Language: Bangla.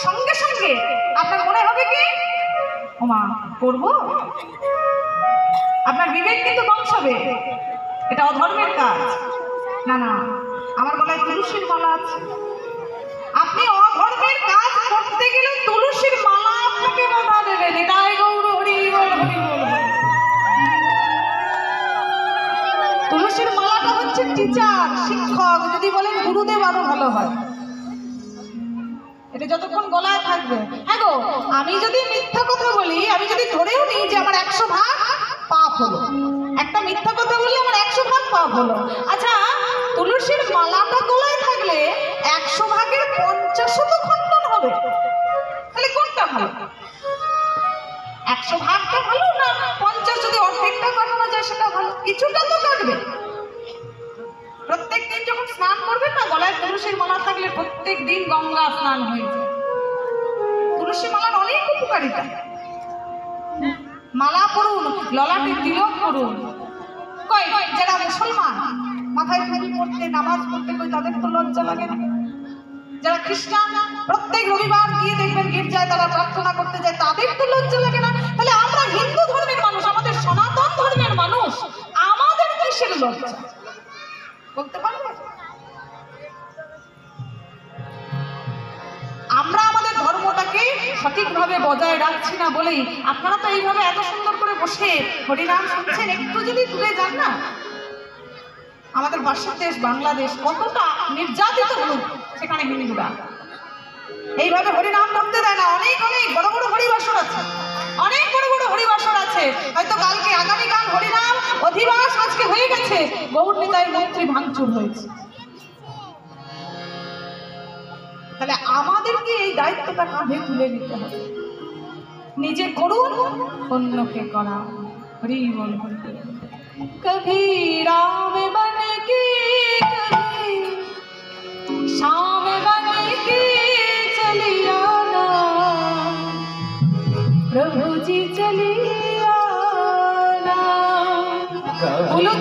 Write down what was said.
সঙ্গে সঙ্গে আপনার মনে হবে কি ওমা করব, আপনার বিবেক কিন্তু ধ্বংস হবে, এটা অধর্মের কাজ। না না, আমার গলায় তুলসীর মালা আছে, আপনি অধর্মের কাজ করতে গেলে তুলসীর মালা আপনাকে বাধা দেবে। নিতাই গৌর হরি বল হরি বল। তুলসীর মালাটা হচ্ছে টিচার, শিক্ষক, যদি বলেন গুরুদেব আরো ভালো হয়। এটা যতক্ষণ গলায় থাকবে। হ্যাঁ গো, আমি যদি মিথ্যা কথা বলি, আমি যদি ধরেও নিই যে আমার 100 ভাগ পাপ হলো, একটা মিথ্যা কথা বললে আমার 100 ভাগ পাপ হলো। আচ্ছা, তুলসীর মালাটা গলায় থাকলে 100 ভাগের 50 তো খণ্ডন হবে, তাহলে কোনটা ভালো? 100 ভাগটা ভালো না 50 যদি অর্ধেকটা কাটানো যায় সেটা ভালো? কিছুটা তো কাটবে। প্রত্যেক দিন যখন স্নান করবেন না, গলায় তুলসীর মালা থাকলে প্রত্যেক দিন গঙ্গা স্নান হয়ে যায়। তুলসী মালার অনেক উপকারিতা। মালা পরুন, ললাটে তিলক করুন। কই যারা মুসলমান মাথায় টুপি পরতে নামাজ পড়তে কই তাদের তো লজ্জা লাগে না? যারা খ্রিস্টান প্রত্যেক রবিবার গিয়ে দেখবেন গির্জায় তারা প্রার্থনা করতে যায়, তাদের তো লজ্জা লাগে না? তাহলে আমরা হিন্দু ধর্মের মানুষ, আমাদের সনাতন ধর্মের মানুষ, আমাদের কিসের লজ্জা বলতে পারবেন? আমরা আমাদের ধর্মটাকে সঠিকভাবে বজায় রাখছি না বলেই আপনারা তো এইভাবে এত সুন্দর করে বসে হরিনাম শুনছেন। একটু যদি দূরে যান না, আমাদের পাশের দেশ বাংলাদেশ কতটা নির্যাতিত হল, সেখানে হিন্দুরা এইভাবে হরিনাম করতে দেয় না। অনেক অনেক বড় বড় হরিবাসর আছে, অনেক বড় বড় হরিবাসর আছে। হয়তো কালকে আগামীকাল হরিনাম অধিবাস আজকে হয়ে গেছে, গৌর নিতাই মন্ত্রী ভাঙচুর হয়েছে। তাহলে আমাদেরকে এই দায়িত্বটা কাঁধে তুলে নিতে হবে, নিজে করুন অন্যকে করা। হরি বল হরি বল। কভি রাম বন के कभी श्याम बन के चली आना, प्रभु जी चली आना। बोलो